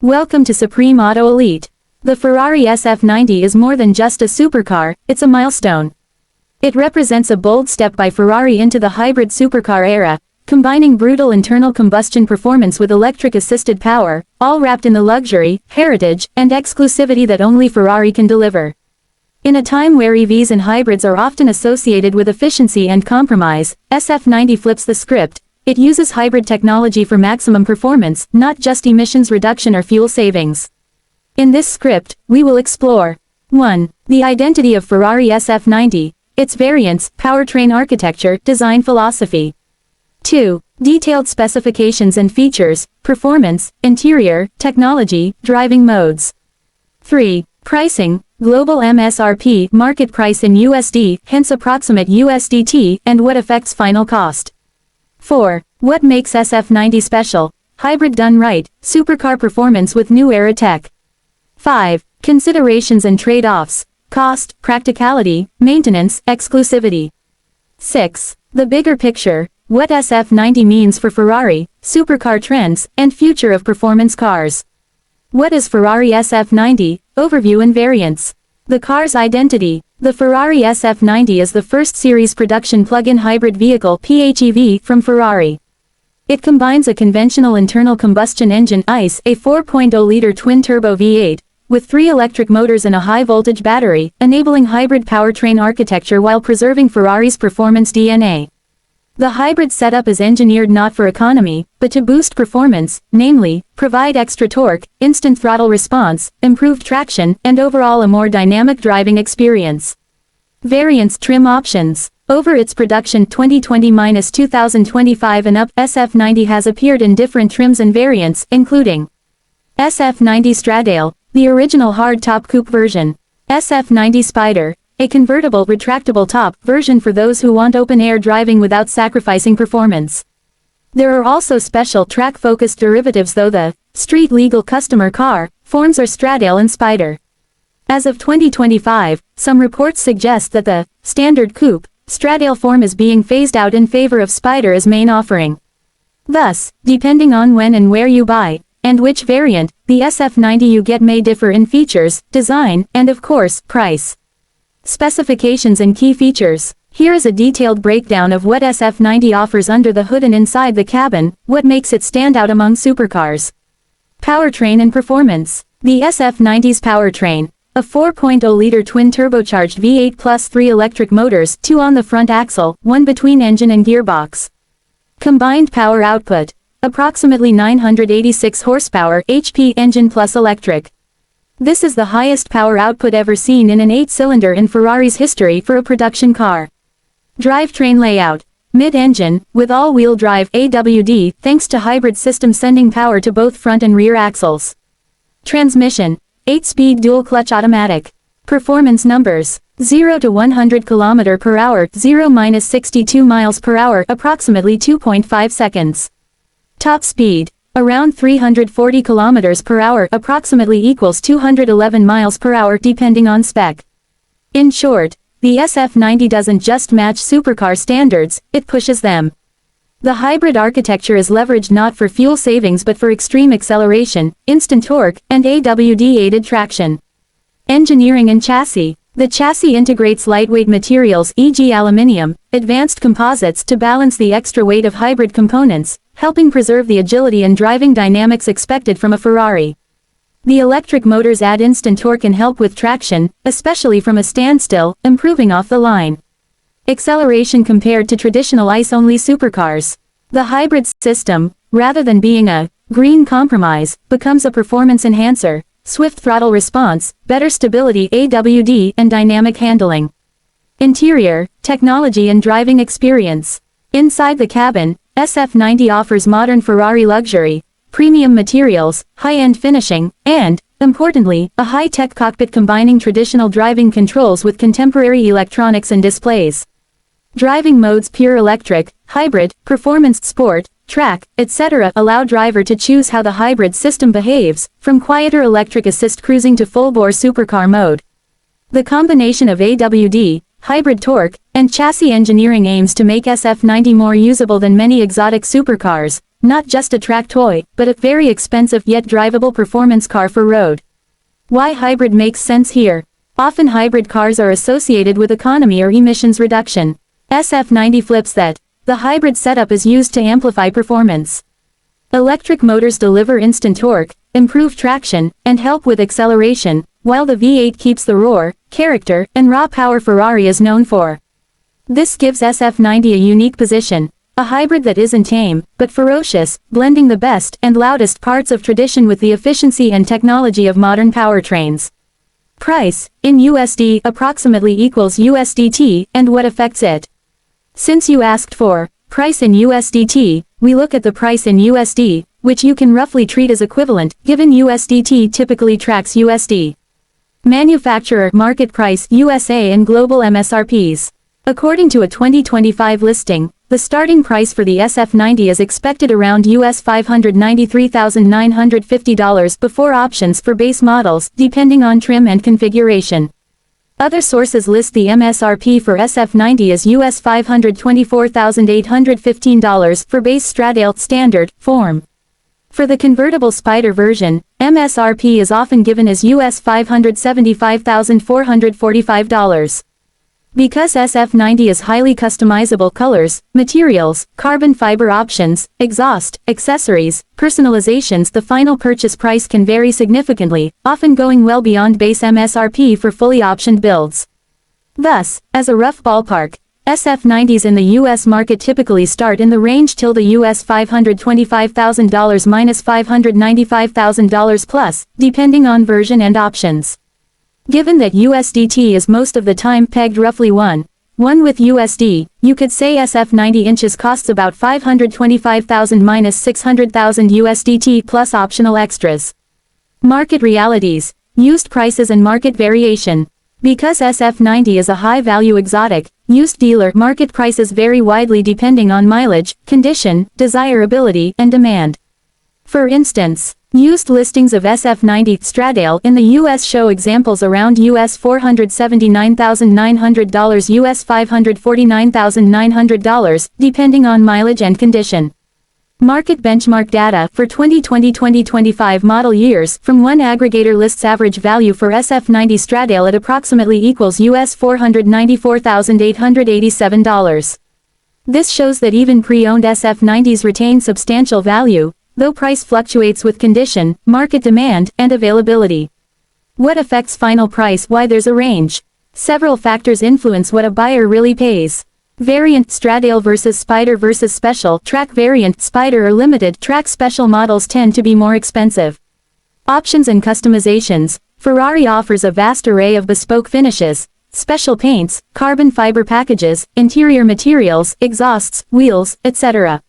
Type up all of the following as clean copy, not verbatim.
Welcome to Supreme Auto Elite. The Ferrari SF90 is more than just a supercar, it's a milestone. It represents a bold step by Ferrari into the hybrid supercar era, combining brutal internal combustion performance with electric-assisted power, all wrapped in the luxury, heritage, and exclusivity that only Ferrari can deliver. In a time where EVs and hybrids are often associated with efficiency and compromise, SF90 flips the script. It uses hybrid technology for maximum performance, not just emissions reduction or fuel savings. In this script, we will explore 1. The identity of Ferrari SF90, its variants, powertrain architecture, design philosophy. 2. Detailed specifications and features, performance, interior, technology, driving modes. 3. Pricing, global MSRP, market price in USD, hence approximate USDT, and what affects final cost. 4. What makes SF90 special? Hybrid done right, supercar performance with new era tech. 5. Considerations and trade-offs, cost, practicality, maintenance, exclusivity. 6. The bigger picture, what SF90 means for Ferrari, supercar trends, and future of performance cars. What is Ferrari SF90? Overview and variants. The car's identity. The Ferrari SF90 is the first series production plug-in hybrid vehicle (PHEV) from Ferrari. It combines a conventional internal combustion engine ICE, a 4.0-liter twin-turbo V8, with 3 electric motors and a high-voltage battery, enabling hybrid powertrain architecture while preserving Ferrari's performance DNA. The hybrid setup is engineered not for economy, but to boost performance, namely, provide extra torque, instant throttle response, improved traction, and overall a more dynamic driving experience. Variants trim options. Over its production 2020-2025 and up, SF90 has appeared in different trims and variants, including SF90 Stradale, the original hard-top coupe version, SF90 Spider, a convertible retractable top version for those who want open-air driving without sacrificing performance. There are also special track-focused derivatives though the street-legal customer car forms are Stradale and Spider. As of 2025, some reports suggest that the standard coupe Stradale form is being phased out in favor of Spider as main offering. Thus, depending on when and where you buy, and which variant, the SF90 you get may differ in features, design, and of course, price. Specifications and key features. Here is a detailed breakdown of what SF90 offers under the hood and inside the cabin, what makes it stand out among supercars. Powertrain and performance. The SF90's powertrain. A 4.0-liter twin-turbocharged V8 plus 3 electric motors, 2 on the front axle, 1 between engine and gearbox. Combined power output. Approximately 986 horsepower HP engine plus electric. This is the highest power output ever seen in an 8-cylinder in Ferrari's history for a production car. Drivetrain layout. Mid-engine, with all-wheel drive AWD, thanks to hybrid system sending power to both front and rear axles. Transmission. 8-speed dual-clutch automatic. Performance numbers. 0 to 100 km per hour, 0-62 miles per hour, approximately 2.5 seconds. Top speed. Around 340 km per hour, approximately equals 211 miles per hour depending on spec. In short, the SF90 doesn't just match supercar standards, it pushes them. The hybrid architecture is leveraged not for fuel savings but for extreme acceleration, instant torque, and AWD-aided traction. Engineering and chassis. The chassis integrates lightweight materials e.g. aluminum, advanced composites to balance the extra weight of hybrid components, helping preserve the agility and driving dynamics expected from a Ferrari. The electric motors add instant torque and help with traction, especially from a standstill, improving off the line. Acceleration compared to traditional ICE-only supercars. The hybrid system, rather than being a green compromise, becomes a performance enhancer, swift throttle response, better stability AWD, and dynamic handling. Interior, technology and driving experience. Inside the cabin, SF90 offers modern Ferrari luxury, premium materials, high-end finishing, and, importantly, a high-tech cockpit combining traditional driving controls with contemporary electronics and displays. Driving modes: pure electric, hybrid, performance sport, track, etc. allow driver to choose how the hybrid system behaves, from quieter electric assist cruising to full-bore supercar mode. The combination of AWD, hybrid torque, and chassis engineering aims to make SF90 more usable than many exotic supercars, not just a track toy, but a very expensive yet drivable performance car for road. Why hybrid makes sense here? Often hybrid cars are associated with economy or emissions reduction. SF90 flips that. The hybrid setup is used to amplify performance. Electric motors deliver instant torque, improve traction, and help with acceleration, while the V8 keeps the roar, character, and raw power Ferrari is known for. This gives SF90 a unique position, a hybrid that isn't tame, but ferocious, blending the best and loudest parts of tradition with the efficiency and technology of modern powertrains. Price, in USD, approximately equals USDT, and what affects it? Since you asked for price in USDT, we look at the price in USD, which you can roughly treat as equivalent, given USDT typically tracks USD. Manufacturer market price USA and global MSRPs. According to a 2025 listing, the starting price for the SF90 is expected around US $593,950 before options for base models, depending on trim and configuration. Other sources list the MSRP for SF90 as US $524,815 for base Stradale standard form. For the convertible Spider version, MSRP is often given as US $575,445. Because SF90 is highly customizable colors, materials, carbon fiber options, exhaust, accessories, personalizations, the final purchase price can vary significantly, often going well beyond base MSRP for fully optioned builds. Thus, as a rough ballpark, SF90s in the US market typically start in the range till the US $525,000 minus $595,000 plus, depending on version and options. Given that USDT is most of the time pegged roughly 1 with USD, you could say SF90 inches costs about $525,000 minus $600,000 USDT plus optional extras. Market realities, used prices and market variation. Because SF90 is a high-value exotic, used dealer market prices vary widely depending on mileage, condition, desirability, and demand. For instance, used listings of SF90 Stradale in the US show examples around US $479,900 US $549,900, depending on mileage and condition. Market benchmark data for 2020-2025 model years from one aggregator lists average value for SF90 Stradale at approximately equals US $494,887. This shows that even pre-owned SF90s retain substantial value, though price fluctuates with condition, market demand, and availability. What affects final price? Why there's a range? Several factors influence what a buyer really pays. Variant Stradale versus Spider versus Special Track Variant Spider or Limited Track Special models tend to be more expensive. Options and customizations. Ferrari offers a vast array of bespoke finishes, special paints, carbon fiber packages, interior materials, exhausts, wheels, etc.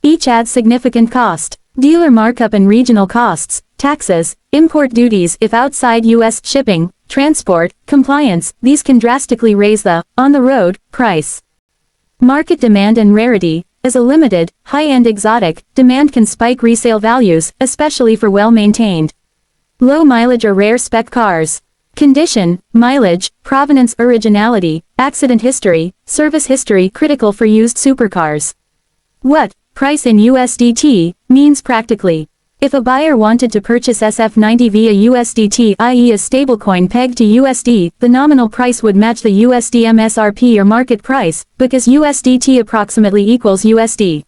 Each adds significant cost. Dealer markup and regional costs, taxes, import duties if outside U.S. shipping, transport, compliance, these can drastically raise the on-the-road price. Market demand and rarity. As a limited, high-end exotic, demand can spike resale values, especially for well-maintained, low mileage or rare spec cars. Condition, mileage, provenance, originality, accident history, service history critical for used supercars. What price in USDT means practically. If a buyer wanted to purchase SF90 via USDT, i.e. a stablecoin pegged to USD, the nominal price would match the USD MSRP or market price, because USDT approximately equals USD.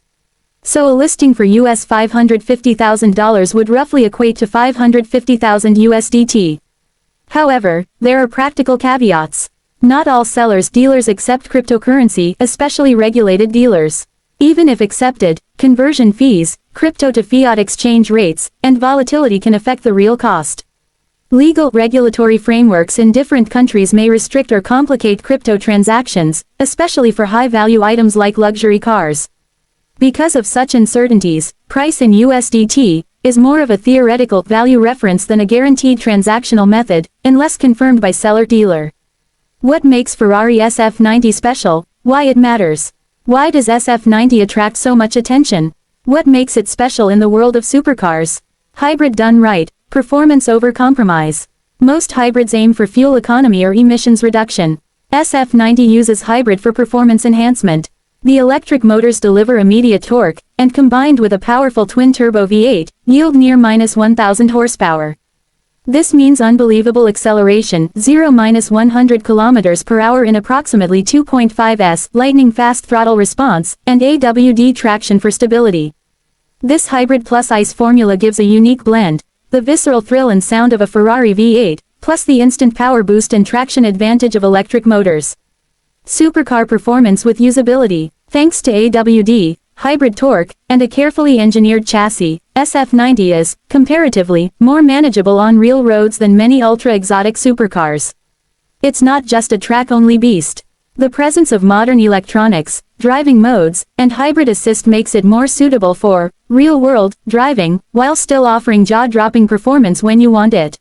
So a listing for US $550,000 would roughly equate to $550,000 USDT. However, there are practical caveats. Not all dealers accept cryptocurrency, especially regulated dealers. Even if accepted, conversion fees, crypto to fiat exchange rates, and volatility can affect the real cost. Legal regulatory frameworks in different countries may restrict or complicate crypto transactions, especially for high-value items like luxury cars. Because of such uncertainties, price in USDT is more of a theoretical value reference than a guaranteed transactional method, unless confirmed by seller-dealer. What makes Ferrari SF90 special? Why it matters? Why does SF90 attract so much attention? What makes it special in the world of supercars? Hybrid done right, performance over compromise. Most hybrids aim for fuel economy or emissions reduction. SF90 uses hybrid for performance enhancement. The electric motors deliver immediate torque, and combined with a powerful twin-turbo V8, yield near -1,000 horsepower. This means unbelievable acceleration, 0-100 km per hour in approximately 2.5 s, lightning-fast throttle response, and AWD traction for stability. This hybrid plus ICE formula gives a unique blend, the visceral thrill and sound of a Ferrari V8, plus the instant power boost and traction advantage of electric motors. Supercar performance with usability. Thanks to AWD, hybrid torque, and a carefully engineered chassis, SF90 is, comparatively, more manageable on real roads than many ultra-exotic supercars. It's not just a track-only beast. The presence of modern electronics, driving modes, and hybrid assist makes it more suitable for real-world driving, while still offering jaw-dropping performance when you want it.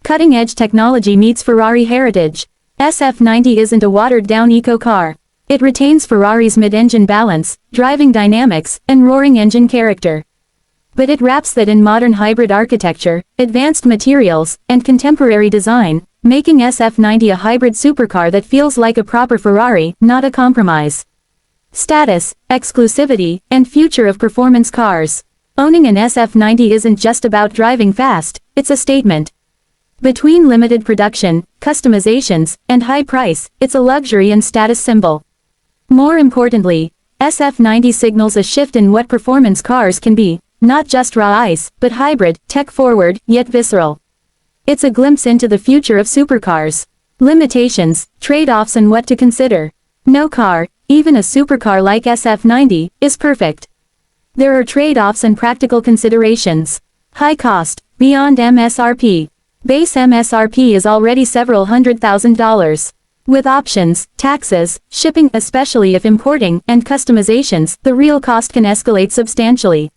Cutting-edge technology meets Ferrari heritage. SF90 isn't a watered-down eco-car. It retains Ferrari's mid-engine balance, driving dynamics, and roaring engine character. But it wraps that in modern hybrid architecture, advanced materials, and contemporary design, making SF90 a hybrid supercar that feels like a proper Ferrari, not a compromise. Status, exclusivity, and future of performance cars. Owning an SF90 isn't just about driving fast, it's a statement. Between limited production, customizations, and high price, it's a luxury and status symbol. More importantly, SF90 signals a shift in what performance cars can be, not just raw ICE, but hybrid, tech-forward, yet visceral. It's a glimpse into the future of supercars. Limitations, trade-offs and what to consider. No car, even a supercar like SF90, is perfect. There are trade-offs and practical considerations. High cost, beyond MSRP. Base MSRP is already several $100,000. With options, taxes, shipping, especially if importing, and customizations, the real cost can escalate substantially.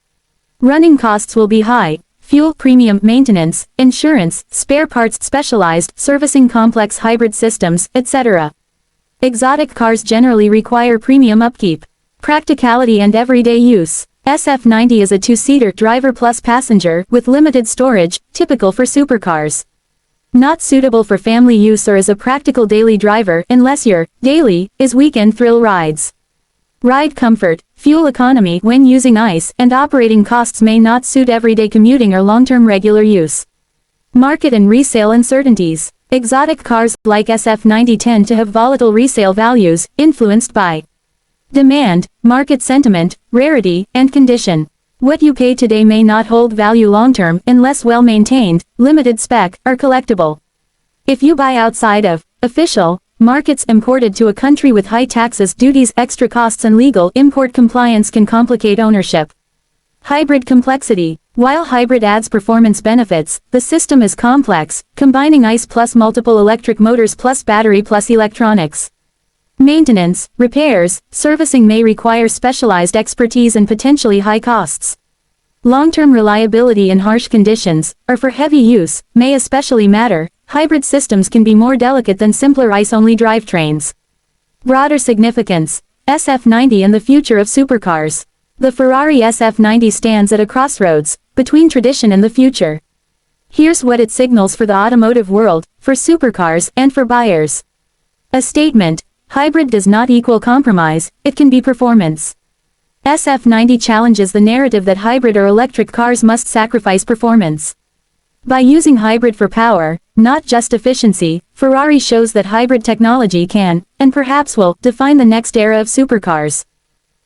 Running costs will be high: fuel, premium, maintenance, insurance, spare parts, specialized, servicing, complex hybrid systems, etc. Exotic cars generally require premium upkeep. Practicality and everyday use. SF90 is a two-seater driver plus passenger with limited storage, typical for supercars. Not suitable for family use or as a practical daily driver unless your daily is weekend thrill rides. Ride comfort, fuel economy when using ICE, and operating costs may not suit everyday commuting or long-term regular use. Market and resale uncertainties. Exotic cars like SF90 tend to have volatile resale values, influenced by demand, market sentiment, rarity, and condition. What you pay today may not hold value long-term unless well-maintained, limited spec, or collectible. If you buy outside of official markets imported to a country with high taxes, duties, extra costs and legal import compliance can complicate ownership. Hybrid complexity. While hybrid adds performance benefits, the system is complex, combining ICE plus multiple electric motors plus battery plus electronics. Maintenance, repairs, servicing may require specialized expertise and potentially high costs. Long-term reliability in harsh conditions, or for heavy use, may especially matter. Hybrid systems can be more delicate than simpler ICE-only drivetrains. Broader significance. SF90 and the future of supercars. The Ferrari SF90 stands at a crossroads, between tradition and the future. Here's what it signals for the automotive world, for supercars, and for buyers. A statement. Hybrid does not equal compromise, it can be performance. SF90 challenges the narrative that hybrid or electric cars must sacrifice performance. By using hybrid for power, not just efficiency, Ferrari shows that hybrid technology can, and perhaps will, define the next era of supercars.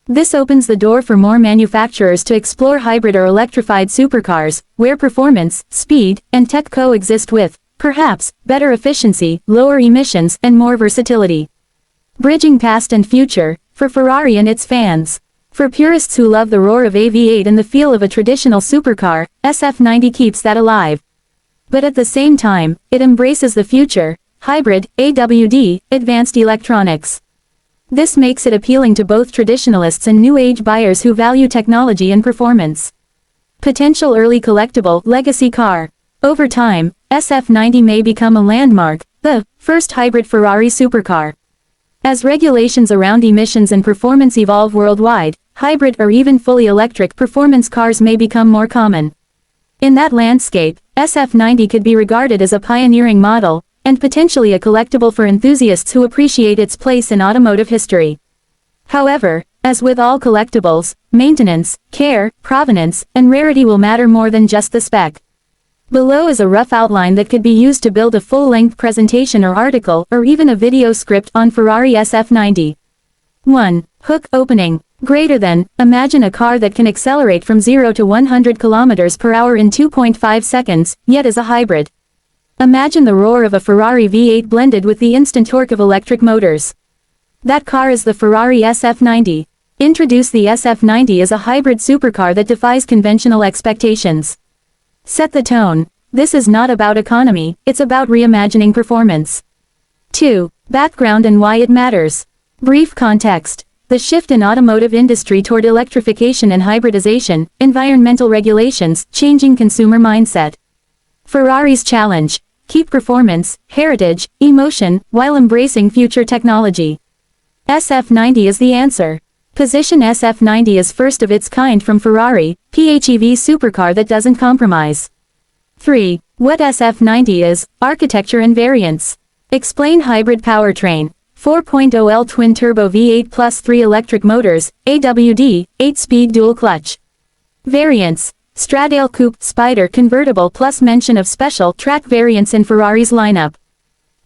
This opens the door for more manufacturers to explore hybrid or electrified supercars, where performance, speed, and tech coexist with, perhaps, better efficiency, lower emissions, and more versatility. Bridging past and future, for Ferrari and its fans. For purists who love the roar of a V8 and the feel of a traditional supercar, SF90 keeps that alive. But at the same time, it embraces the future, hybrid, AWD, advanced electronics. This makes it appealing to both traditionalists and new-age buyers who value technology and performance. Potential early collectible, legacy car. Over time, SF90 may become a landmark, the first hybrid Ferrari supercar. As regulations around emissions and performance evolve worldwide, hybrid or even fully electric performance cars may become more common. In that landscape, SF90 could be regarded as a pioneering model, and potentially a collectible for enthusiasts who appreciate its place in automotive history. However, as with all collectibles, maintenance, care, provenance, and rarity will matter more than just the spec. Below is a rough outline that could be used to build a full-length presentation or article or even a video script on Ferrari SF90. 1. Hook opening. Greater than, imagine a car that can accelerate from 0 to 100 km per hour in 2.5 seconds, yet is a hybrid. Imagine the roar of a Ferrari V8 blended with the instant torque of electric motors. That car is the Ferrari SF90. Introduce the SF90 as a hybrid supercar that defies conventional expectations. Set the tone. This is not about economy, it's about reimagining performance. 2. Background and why it matters. Brief context. The shift in automotive industry toward electrification and hybridization, environmental regulations, changing consumer mindset. Ferrari's challenge. Keep performance, heritage, emotion, while embracing future technology. SF90 is the answer. Position SF90 as first of its kind from Ferrari, PHEV supercar that doesn't compromise. 3. What SF90 is, architecture and variants. Explain hybrid powertrain. 4.0L twin-turbo V8 plus 3 electric motors, AWD, 8-speed dual-clutch. Variants. Stradale Coupe, Spider convertible plus mention of special track variants in Ferrari's lineup.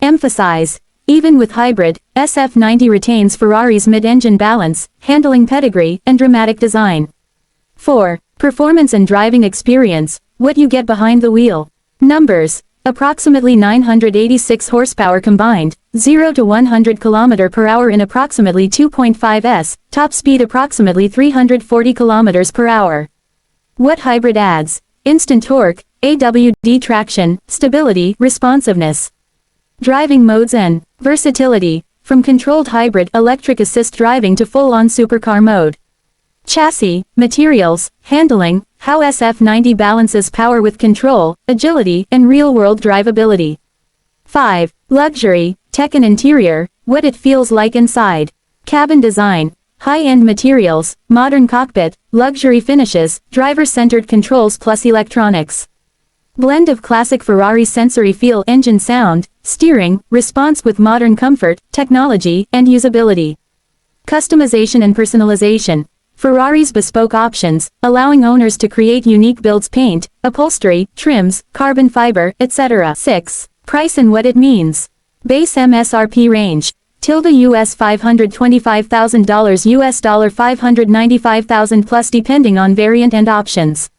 Emphasize. Even with hybrid, SF90 retains Ferrari's mid-engine balance, handling pedigree, and dramatic design. 4. Performance and driving experience, what you get behind the wheel. Numbers. Approximately 986 horsepower combined, 0 to 100 km per hour in approximately 2.5 s, top speed approximately 340 km per hour. What hybrid adds? Instant torque, AWD traction, stability, responsiveness. Driving modes and versatility, from controlled hybrid electric assist driving to full-on supercar mode. Chassis, materials, handling, how SF90 balances power with control, agility, and real-world drivability. 5. Luxury, tech and interior, what it feels like inside. Cabin design, high-end materials, modern cockpit, luxury finishes, driver-centered controls plus electronics. Blend of classic Ferrari sensory feel, engine sound, steering, response with modern comfort, technology, and usability. Customization and personalization. Ferrari's bespoke options, allowing owners to create unique builds, paint, upholstery, trims, carbon fiber, etc. 6. Price and what it means. Base MSRP range. US $525,000 US $595,000 plus depending on variant and options.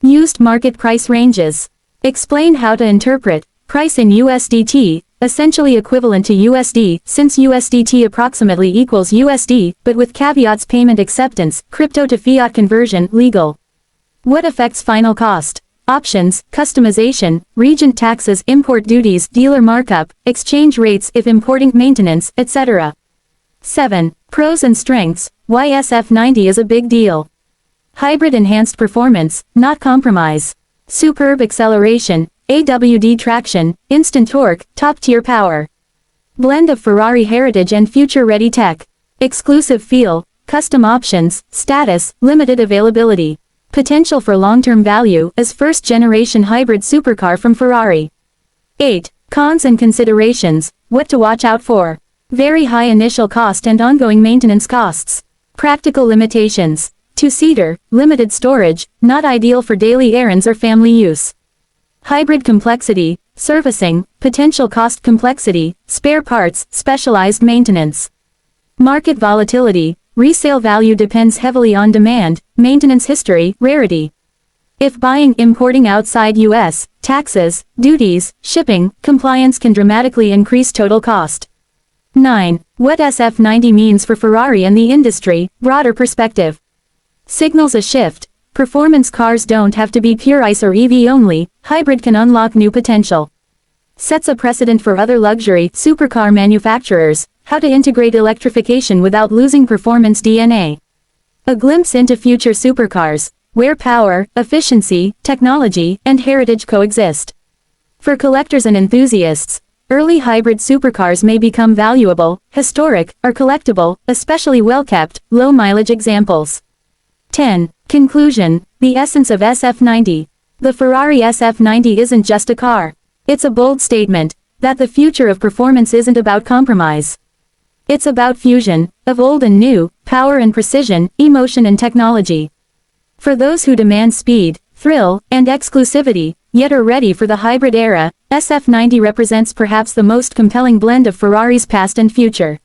Used market price ranges. Explain how to interpret price in USDT, essentially equivalent to USD, since USDT approximately equals USD, but with caveats: payment acceptance, crypto to fiat conversion, legal. What affects final cost? Options, customization, regent taxes, import duties, dealer markup, exchange rates if importing, maintenance, etc. 7. Pros and strengths, why SF90 is a big deal. Hybrid enhanced performance, not compromise. Superb acceleration, AWD traction, instant torque, top-tier power. Blend of Ferrari heritage and future-ready tech. Exclusive feel, custom options, status, limited availability. Potential for long-term value as first-generation hybrid supercar from Ferrari. 8. Cons and considerations, what to watch out for. Very high initial cost and ongoing maintenance costs. Practical limitations. Two-seater, limited storage, not ideal for daily errands or family use. Hybrid complexity, servicing, potential cost complexity, spare parts, specialized maintenance. Market volatility, resale value depends heavily on demand, maintenance history, rarity. If buying, importing outside US, taxes, duties, shipping, compliance can dramatically increase total cost. 9. What SF90 means for Ferrari and the industry, broader perspective. Signals a shift. Performance cars don't have to be pure ICE or EV only, hybrid can unlock new potential. Sets a precedent for other luxury supercar manufacturers, how to integrate electrification without losing performance DNA. A glimpse into future supercars, where power, efficiency, technology, and heritage coexist. For collectors and enthusiasts, early hybrid supercars may become valuable, historic, or collectible, especially well-kept, low-mileage examples. 10. Conclusion, the essence of SF90. The Ferrari SF90 isn't just a car. It's a bold statement that the future of performance isn't about compromise. It's about fusion, of old and new, power and precision, emotion and technology. For those who demand speed, thrill, and exclusivity, yet are ready for the hybrid era, SF90 represents perhaps the most compelling blend of Ferrari's past and future.